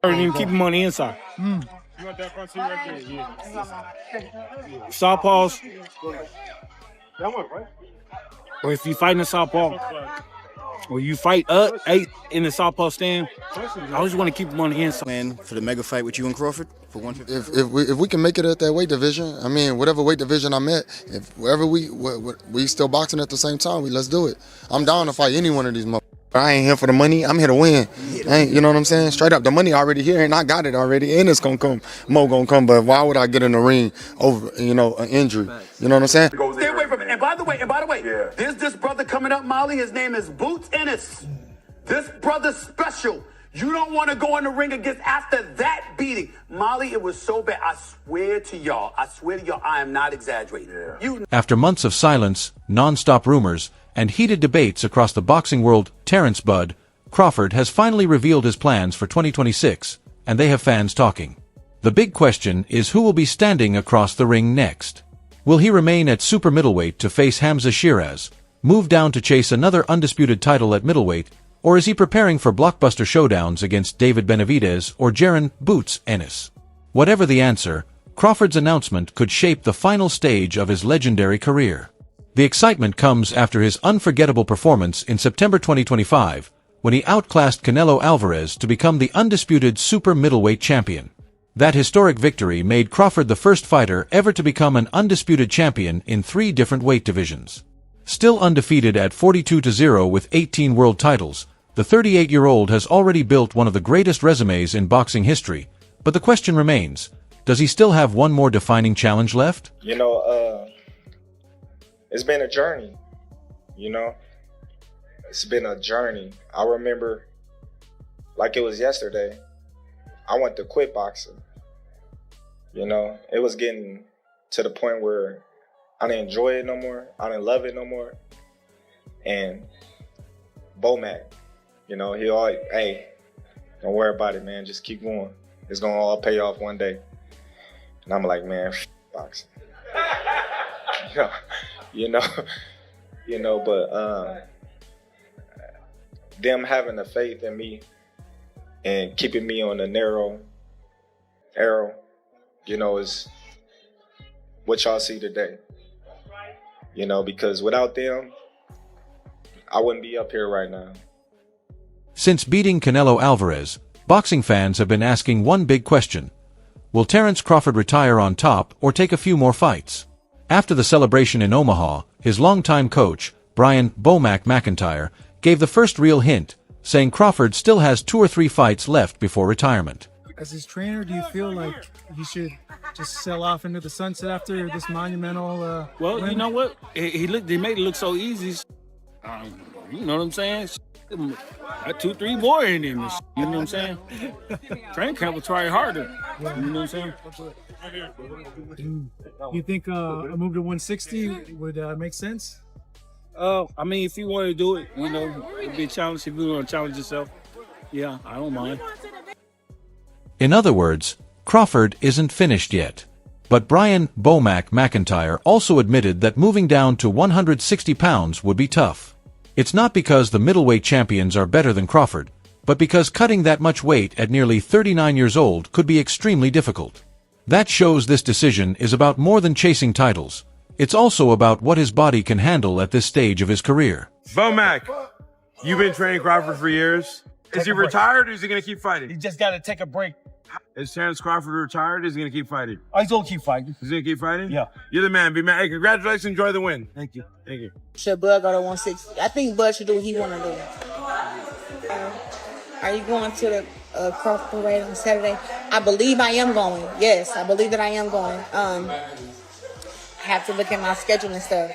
Or even keep him on the inside. Southpaws. Or if you fight in the southpaw, or you fight eight in the southpaw stand, I always want to keep him on the inside. Man, for the mega fight with you and Crawford for 150. If we can make it at that weight division, I mean, whatever weight division I'm at, if wherever we still boxing at the same time, let's do it. I'm down to fight any one of these motherfuckers. I ain't here for the money. I'm here to win. You know what I'm saying? Straight up, the money already here, and I got it already, and it's gonna come. More gonna come. But why would I get in the ring over, an injury? You know what I'm saying? Stay away from it. And by the way, there's this brother coming up, Molly. His name is Boots Ennis. This brother's special. You don't want to go in the ring against after that beating. Molly, it was so bad. I swear to y'all, I am not exaggerating. After months of silence, non-stop rumors, and heated debates across the boxing world, Terence "Bud" Crawford has finally revealed his plans for 2026, and they have fans talking. The big question is who will be standing across the ring next. Will he remain at super middleweight to face Hamza Shiraz, move down to chase another undisputed title at middleweight, or is he preparing for blockbuster showdowns against David Benavidez or Jaron "Boots" Ennis? Whatever the answer, Crawford's announcement could shape the final stage of his legendary career. The excitement comes after his unforgettable performance in September 2025, when he outclassed Canelo Alvarez to become the undisputed super middleweight champion. That historic victory made Crawford the first fighter ever to become an undisputed champion in 3 different weight divisions. Still undefeated at 42-0 with 18 world titles, the 38-year-old has already built one of the greatest resumes in boxing history, but the question remains, does he still have one more defining challenge left? It's been a journey, It's been a journey. I remember, like it was yesterday, I went to quit boxing. It was getting to the point where I didn't enjoy it no more. I didn't love it no more. And Bomac, he always, hey, don't worry about it, man. Just keep going. It's going to all pay off one day. And I'm like, man, boxing. But them having the faith in me and keeping me on the narrow arrow, is what y'all see today. Because without them, I wouldn't be up here right now. Since beating Canelo Alvarez, boxing fans have been asking one big question. Will Terence Crawford retire on top or take a few more fights? After the celebration in Omaha, his longtime coach, Brian "Bomac" McIntyre, gave the first real hint, saying Crawford still has 2 or 3 fights left before retirement. As his trainer, do you feel like he should just sail off into the sunset after this monumental Well, win? you know what? They made it look so easy. You know what I'm saying? Got 2, 3 more in him. You know what I'm saying? Train camp will try harder. You know what I'm saying? You think a move to 160 would make sense? I mean, if you want to do it, it'd be a challenge. If you want to challenge yourself, yeah, I don't mind. In other words, Crawford isn't finished yet. But Brian "Bomac" McIntyre also admitted that moving down to 160 pounds would be tough. It's not because the middleweight champions are better than Crawford, but because cutting that much weight at nearly 39 years old could be extremely difficult. That shows this decision is about more than chasing titles. It's also about what his body can handle at this stage of his career. Bomac, you've been training Crawford for years. Is he retired or is he going to keep fighting? He just got to take a break. Is Terence Crawford retired or is he going to keep fighting? Oh, he's going to keep fighting. He's going to keep fighting? Yeah. You're the man. Be man. Hey, congratulations. Enjoy the win. Thank you. Thank you. Should Bud go to 160? I think Bud should do what he want to do. Are you going to the Crawford parade on Saturday? I believe I am going. Yes, I believe that I am going. I have to look at my schedule and stuff.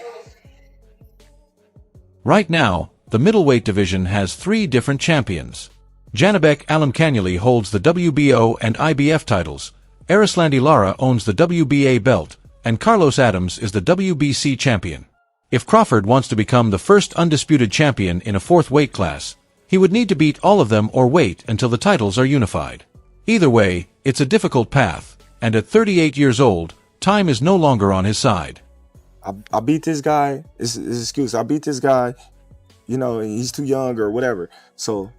Right now, the middleweight division has 3 different champions. Janibek Alimkanyeli holds the WBO and IBF titles, Arislandi Lara owns the WBA belt, and Carlos Adams is the WBC champion. If Crawford wants to become the first undisputed champion in a 4th weight class, he would need to beat all of them or wait until the titles are unified. Either way, it's a difficult path, and at 38 years old, time is no longer on his side. I beat this guy. It's his excuse. I beat this guy. He's too young or whatever. So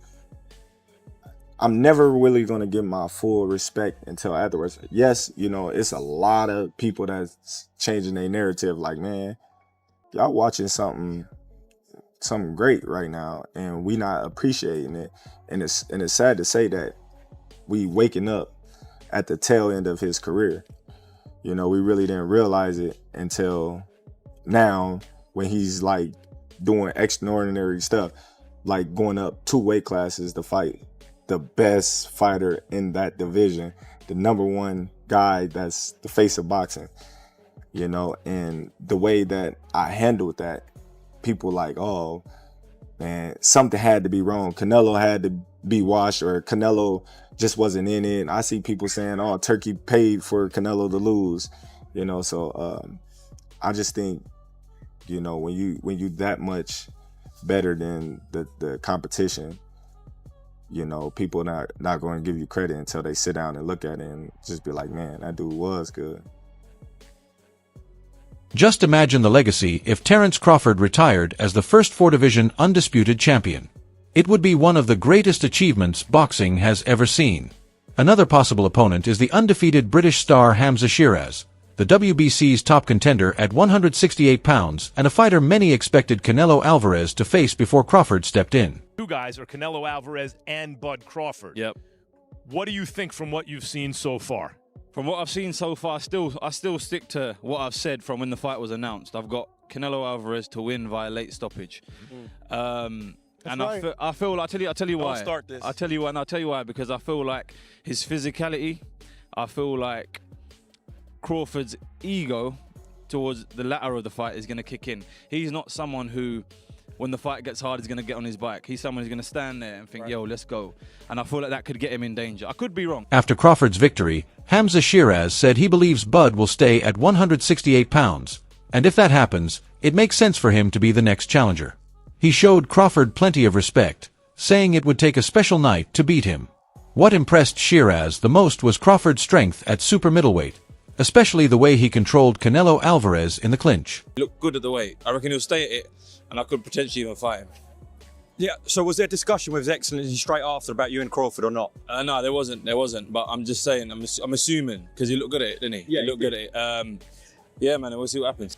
I'm never really gonna give my full respect until afterwards. Yes, you know, it's a lot of people that's changing their narrative. Like, man, y'all watching something great right now, and we not appreciating it. And it's sad to say that we waking up at the tail end of his career. You know, we really didn't realize it until now when he's like doing extraordinary stuff, like going up 2 weight classes to fight the best fighter in that division, the #1 guy that's the face of boxing, you know. And the way that I handled that, people like, oh man, something had to be wrong. Canelo had to be washed, or Canelo just wasn't in it. And I see people saying, oh, Turkey paid for Canelo to lose, you know. So I just think, you know, when you that much better than the competition, you know, people not going to give you credit until they sit down and look at it and just be like, man, that dude was good. Just imagine the legacy if Terence Crawford retired as the first 4-division undisputed champion. It would be one of the greatest achievements boxing has ever seen. Another possible opponent is the undefeated British star Hamza Shiraz, the WBC's top contender at 168 pounds and a fighter many expected Canelo Alvarez to face before Crawford stepped in. Two guys are Canelo Alvarez and Bud Crawford. Yep. What do you think from what you've seen so far? From what I've seen so far, I still stick to what I've said from when the fight was announced. I've got Canelo Alvarez to win via late stoppage. And right. I feel like, I'll tell you why. Don't start this. I'll tell you why, because I feel like his physicality, I feel like Crawford's ego towards the latter of the fight is going to kick in. He's not someone who, when the fight gets hard, is going to get on his bike. He's someone who's going to stand there and think, yo, let's go. And I feel like that could get him in danger. I could be wrong. After Crawford's victory, Hamza Shiraz said he believes Bud will stay at 168 pounds. And if that happens, it makes sense for him to be the next challenger. He showed Crawford plenty of respect, saying it would take a special night to beat him. What impressed Shiraz the most was Crawford's strength at super middleweight, especially the way he controlled Canelo Alvarez in the clinch. He looked good at the weight. I reckon he'll stay at it, and I could potentially even fight him. Yeah, so was there discussion with His Excellency straight after about you and Crawford or not? No, there wasn't, but I'm just saying, I'm assuming, because he looked good at it, didn't he? Yeah, he looked good at it. Yeah, man, we'll see what happens.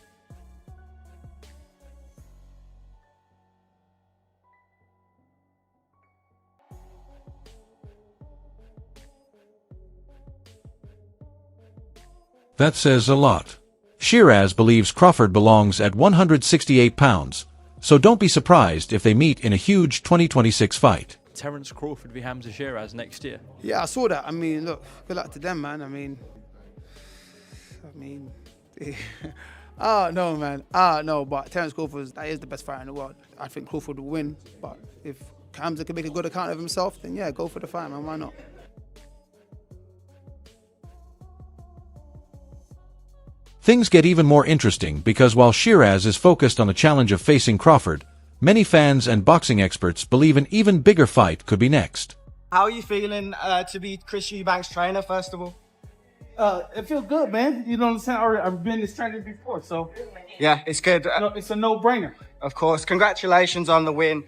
That says a lot. Shiraz believes Crawford belongs at 168 pounds, so don't be surprised if they meet in a huge 2026 fight. Terence Crawford v Hamza Shiraz next year. Yeah, I saw that. I mean, look, good luck to them, man. I mean, no, man. No, but Terence Crawford, that is the best fighter in the world. I think Crawford will win, but if Hamza can make a good account of himself, then yeah, go for the fight, man. Why not? Things get even more interesting because while Shiraz is focused on the challenge of facing Crawford, many fans and boxing experts believe an even bigger fight could be next. How are you feeling to be Chris Eubank's trainer, first of all? It feels good, man. You know what I'm saying? I've been this trainer before, so... Yeah, it's good. It's a no-brainer. Of course. Congratulations on the win.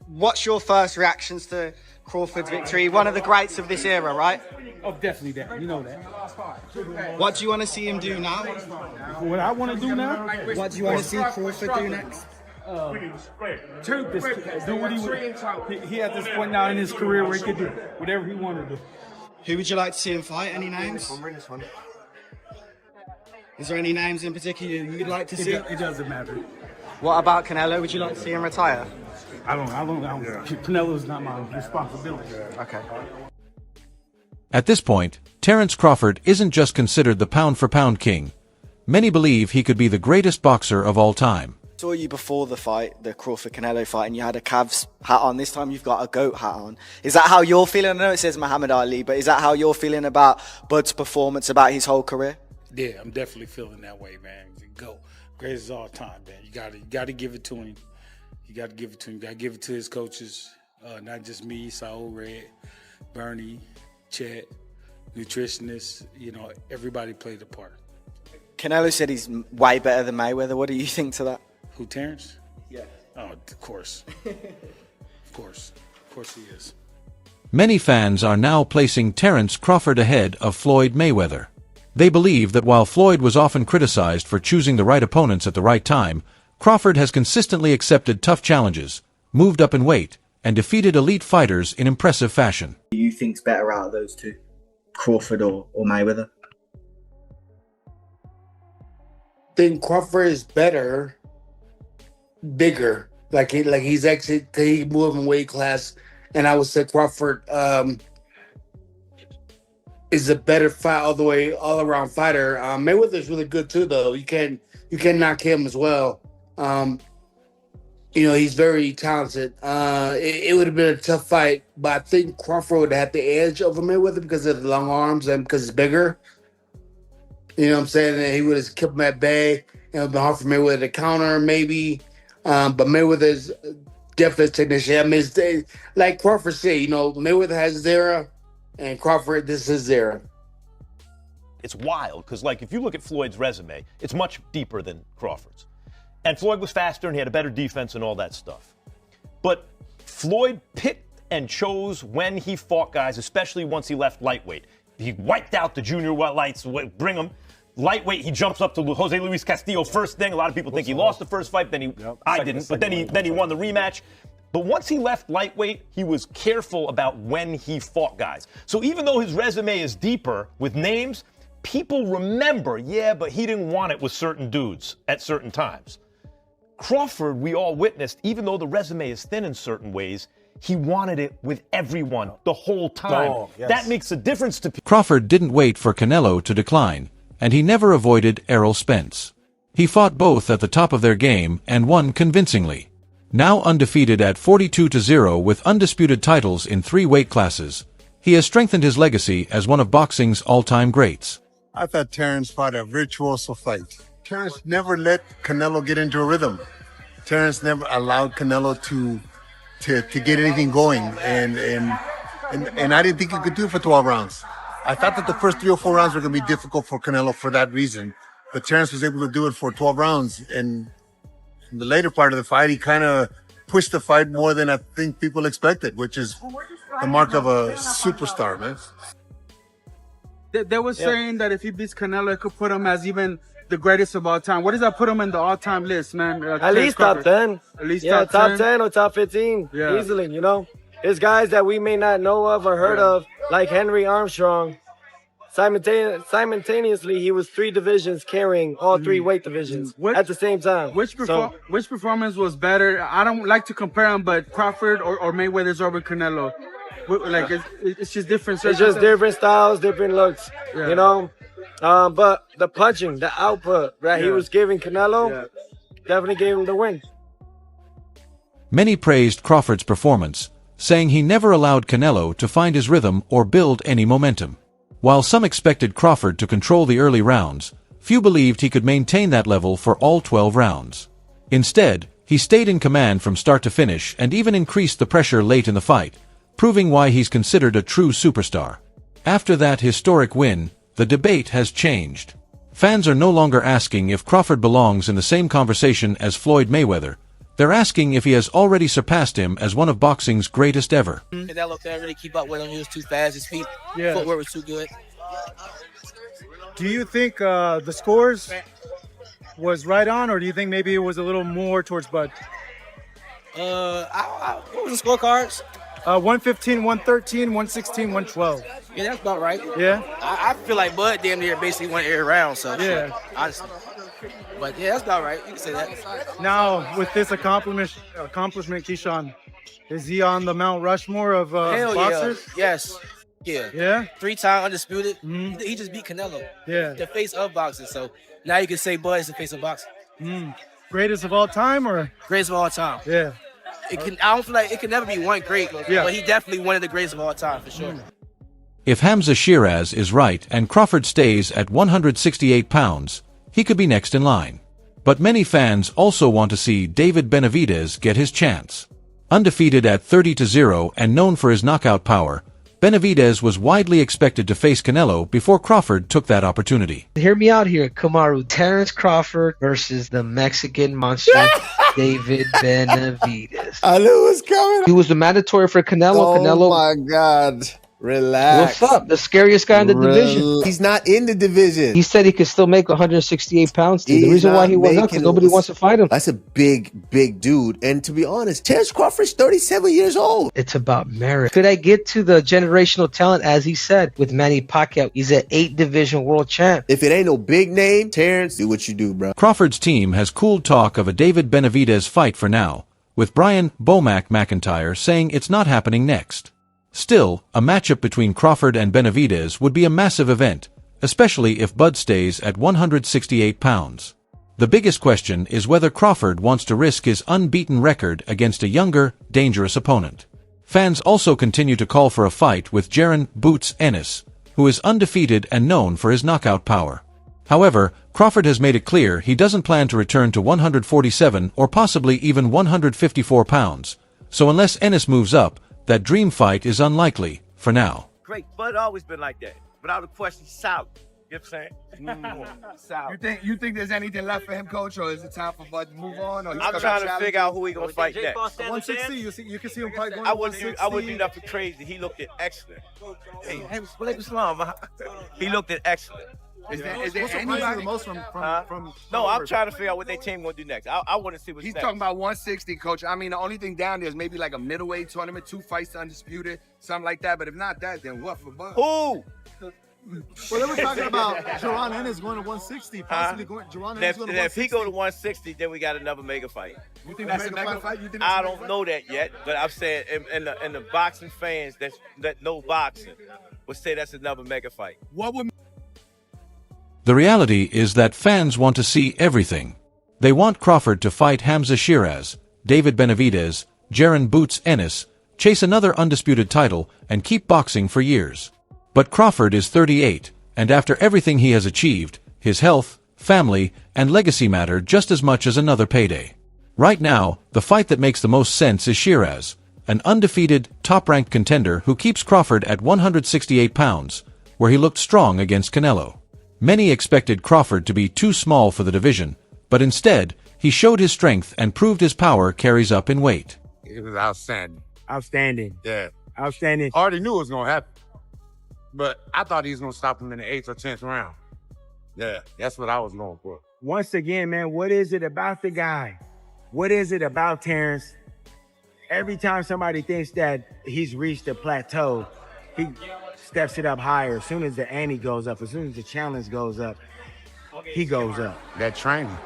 What's your first reactions to Crawford's victory? One of the greats of this era, right? Oh, definitely that. You know that. What do you want to see him do now? What I want to do now? What do you want to see Crawford do next? Do what he at this point now in his career where he could do whatever he wanted to do. Who would you like to see him fight? Any names? Is there any names in particular you'd like to see? It doesn't matter. What about Canelo? Would you like to see him retire? I don't. Canelo's not my responsibility. Okay. At this point, Terence Crawford isn't just considered the pound-for-pound king. Many believe he could be the greatest boxer of all time. I saw you before the fight, the Crawford-Canelo fight, and you had a Cavs hat on. This time you've got a GOAT hat on. Is that how you're feeling? I know it says Muhammad Ali, but is that how you're feeling about Bud's performance, about his whole career? Yeah, I'm definitely feeling that way, man. GOAT. Greatest of all time, man. You gotta give it to him. You gotta give it to him. You gotta give it to his coaches. Not just me, Saul Red, Bernie, Chet, nutritionists, you know, everybody played a part. Canelo said he's way better than Mayweather. What do you think to that? Who, Terence? Yeah. Oh, of course. Of course he is. Many fans are now placing Terence Crawford ahead of Floyd Mayweather. They believe that while Floyd was often criticized for choosing the right opponents at the right time, Crawford has consistently accepted tough challenges, moved up in weight, and defeated elite fighters in impressive fashion. Who do you think's better out of those two, Crawford or Mayweather? I think Crawford is better, bigger. He's actually he moved in weight class, and I would say Crawford is a better fight all around fighter. Mayweather's really good too, though. You can't knock him as well. He's very talented. It would have been a tough fight, but I think Crawford would have the edge over Mayweather because of the long arms and because he's bigger. You know what I'm saying? And he would have kept him at bay. It would have been hard for Mayweather to counter, maybe. But Mayweather's definitely a technician. I mean, like Crawford said, Mayweather has his era, and Crawford, this is his era. It's wild because, if you look at Floyd's resume, it's much deeper than Crawford's. And Floyd was faster and he had a better defense and all that stuff. But Floyd picked and chose when he fought guys, especially once he left lightweight. He wiped out the junior lights, bring him. Lightweight, he jumps up to Jose Luis Castillo first thing. A lot of people think he lost the first fight, I didn't, but then he won the rematch. But once he left lightweight, he was careful about when he fought guys. So even though his resume is deeper with names, people remember, but he didn't want it with certain dudes at certain times. Crawford, we all witnessed, even though the resume is thin in certain ways, he wanted it with everyone the whole time. Oh, yes. That makes a difference to people. Crawford didn't wait for Canelo to decline, and he never avoided Errol Spence. He fought both at the top of their game and won convincingly. Now undefeated at 42-0 with undisputed titles in 3 weight classes, he has strengthened his legacy as one of boxing's all-time greats. I thought Terence fought a virtuoso fight. Terence never let Canelo get into a rhythm. Terence never allowed Canelo to get anything going, and I didn't think he could do it for 12 rounds. I thought that the first 3 or 4 rounds were going to be difficult for Canelo for that reason, but Terence was able to do it for 12 rounds, and in the later part of the fight, he kind of pushed the fight more than I think people expected, which is the mark of a superstar, man. They were saying that if he beats Canelo, it could put him as even the greatest of all time. What does that put him in the all-time list, man? At least top 10. At least top 10 or top 15, easily, There's guys that we may not know of or heard of, like Henry Armstrong. Simultaneously, he was 3 divisions carrying all 3 weight divisions at the same time. Which performance was better? I don't like to compare them, but Crawford or Mayweather's over Canelo. It's just different. It's just different styles, different looks, But the punching, the output that he was giving Canelo definitely gave him the win. Many praised Crawford's performance, saying he never allowed Canelo to find his rhythm or build any momentum. While some expected Crawford to control the early rounds, few believed he could maintain that level for all 12 rounds. Instead, he stayed in command from start to finish and even increased the pressure late in the fight, proving why he's considered a true superstar. After that historic win, the debate has changed. Fans are no longer asking if Crawford belongs in the same conversation as Floyd Mayweather. They're asking if he has already surpassed him as one of boxing's greatest ever. Canelo couldn't really keep up with him. He was too fast. His footwork was too good. Do you think the scores was right on, or do you think maybe it was a little more towards Bud? What was the scorecards? 115, 113, 116, 112. Yeah, that's about right. Yeah? I feel like Bud damn near basically won every round, so yeah. Honestly. But yeah, that's about right. You can say that. Now, with this accomplishment, Keyshawn, is he on the Mount Rushmore of Hell boxers? Yeah. Yes. Yeah. Yeah? 3-time undisputed. He just beat Canelo. Yeah. The face of boxing. So now you can say Bud is the face of boxing. Greatest of all time, or? Greatest of all time. Yeah. I don't feel like it can never be one great, but he definitely one of the greatest of all time for sure. If Hamza Shiraz is right and Crawford stays at 168 pounds, he could be next in line. But many fans also want to see David Benavidez get his chance. Undefeated at 30-0 and known for his knockout power, Benavidez was widely expected to face Canelo before Crawford took that opportunity. Hear me out here, Kamaru. Terence Crawford versus the Mexican monster, David Benavidez. I knew it was coming. He was the mandatory for Canelo. Oh Canelo. my God. Relax. What's up? The scariest guy in the division. He's not in the division. He said he could still make 168 pounds. The reason why he was not because nobody wants to fight him. That's a big, big dude. And to be honest, Terence Crawford's 37 years old. It's about merit. Could I get to the generational talent, as he said, with Manny Pacquiao? He's an 8-division world champ. If it ain't no big name, Terence, do what you do, bro. Crawford's team has cooled talk of a David Benavidez fight for now, with Brian "Bomac" McIntyre saying it's not happening next. Still, a matchup between Crawford and Benavidez would be a massive event, especially if Bud stays at 168 pounds. The biggest question is whether Crawford wants to risk his unbeaten record against a younger, dangerous opponent. Fans also continue to call for a fight with Jaron "Boots" Ennis, who is undefeated and known for his knockout power. However, Crawford has made it clear he doesn't plan to return to 147 or possibly even 154 pounds, so unless Ennis moves up, that dream fight is unlikely, for now. Great. Bud always been like that. Without a question, south. You know what I'm saying? South. You think there's anything left for him, coach, or is it time for Bud to move on? Or I'm trying to figure out who he gonna fight next. 160, you can see him fight going I 160. wouldn't do nothing crazy. He looked at excellent. Hey, Walaikum Salam. He looked at excellent. Is there anybody the most from No, I'm trying to figure out what their team gonna do next. I want to see what's He's next. talking about 160, coach. I mean, the only thing down there is maybe like a middleweight tournament, 2 fights undisputed, something like that. But if not that, then what for Bud? Who? Well, they were talking about Jaron Ennis going to 160, possibly going. Jaron Ennis going to 160. If he go to 160, then we got another mega fight. You think that's a mega fight? I don't know that yet, but I've said, and the boxing fans that know boxing would say that's another mega fight. What would? The reality is that fans want to see everything. They want Crawford to fight Hamza Shiraz, David Benavidez, Jaron "Boots" Ennis, chase another undisputed title, and keep boxing for years. But Crawford is 38, and after everything he has achieved, his health, family, and legacy matter just as much as another payday. Right now, the fight that makes the most sense is Shiraz, an undefeated, top-ranked contender who keeps Crawford at 168 pounds, where he looked strong against Canelo. Many expected Crawford to be too small for the division, but instead, he showed his strength and proved his power carries up in weight. It was outstanding. Outstanding. Yeah. Outstanding. I already knew it was going to happen, but I thought he was going to stop him in the 8th or 10th round. Yeah, that's what I was going for. Once again, man, what is it about the guy? What is it about Terence? Every time somebody thinks that he's reached a plateau, he steps it up higher. As soon as the ante goes up, as soon as the challenge goes up, he goes up. That training.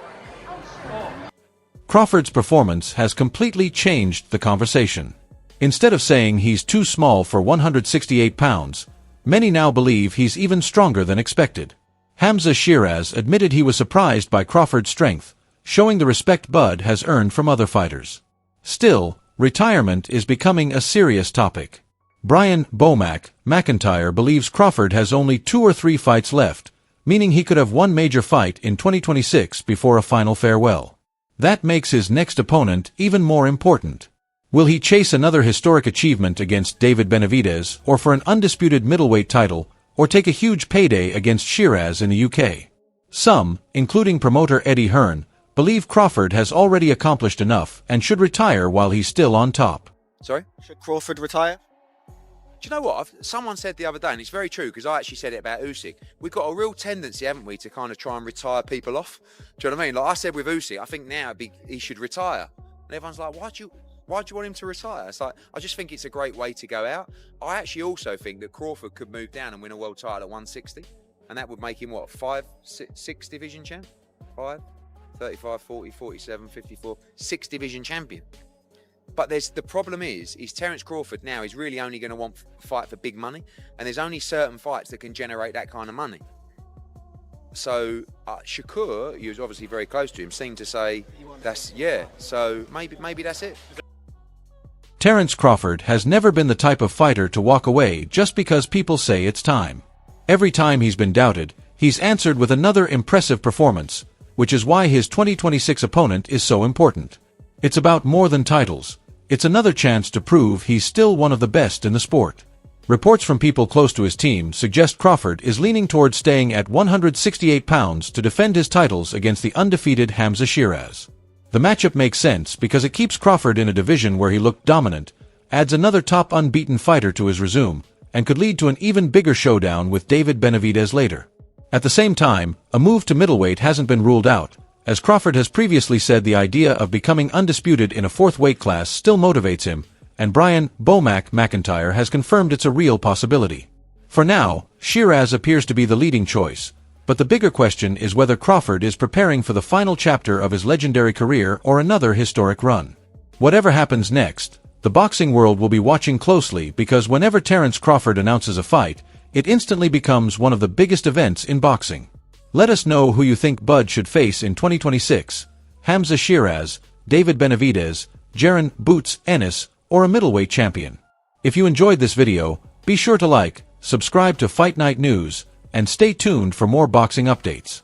Crawford's performance has completely changed the conversation. Instead of saying he's too small for 168 pounds, many now believe he's even stronger than expected. Hamza Shiraz admitted he was surprised by Crawford's strength, showing the respect Bud has earned from other fighters. Still, retirement is becoming a serious topic. Brian "Bomac" McIntyre believes Crawford has only 2 or 3 fights left, meaning he could have one major fight in 2026 before a final farewell. That makes his next opponent even more important. Will he chase another historic achievement against David Benavidez, or for an undisputed middleweight title, or take a huge payday against Shiraz in the UK? Some, including promoter Eddie Hearn, believe Crawford has already accomplished enough and should retire while he's still on top. Sorry? Should Crawford retire? Do you know what? Someone said the other day, and it's very true, because I actually said it about Usyk. We've got a real tendency, haven't we, to kind of try and retire people off. Do you know what I mean? Like I said with Usyk, I think now he should retire. And everyone's like, why do you want him to retire? It's like, I just think it's a great way to go out. I actually also think that Crawford could move down and win a world title at 160. And that would make him, what, 6 division champ? 5, 35, 40, 47, 54, 6 division champion. But the problem is Terence Crawford now is really only going to want to fight for big money, and there's only certain fights that can generate that kind of money. So Shakur, he was obviously very close to him, seemed to say, so maybe that's it. Terence Crawford has never been the type of fighter to walk away just because people say it's time. Every time he's been doubted, he's answered with another impressive performance, which is why his 2026 opponent is so important. It's about more than titles. It's another chance to prove he's still one of the best in the sport. Reports from people close to his team suggest Crawford is leaning towards staying at 168 pounds to defend his titles against the undefeated Hamza Shiraz. The matchup makes sense because it keeps Crawford in a division where he looked dominant, adds another top unbeaten fighter to his resume, and could lead to an even bigger showdown with David Benavidez later. At the same time, a move to middleweight hasn't been ruled out, as Crawford has previously said the idea of becoming undisputed in a fourth weight class still motivates him, and Brian "Bomac" McIntyre has confirmed it's a real possibility. For now, Shiraz appears to be the leading choice, but the bigger question is whether Crawford is preparing for the final chapter of his legendary career or another historic run. Whatever happens next, the boxing world will be watching closely because whenever Terence Crawford announces a fight, it instantly becomes one of the biggest events in boxing. Let us know who you think Bud should face in 2026, Hamza Shiraz, David Benavidez, Jaron "Boots" Ennis, or a middleweight champion. If you enjoyed this video, be sure to like, subscribe to Fight Night News, and stay tuned for more boxing updates.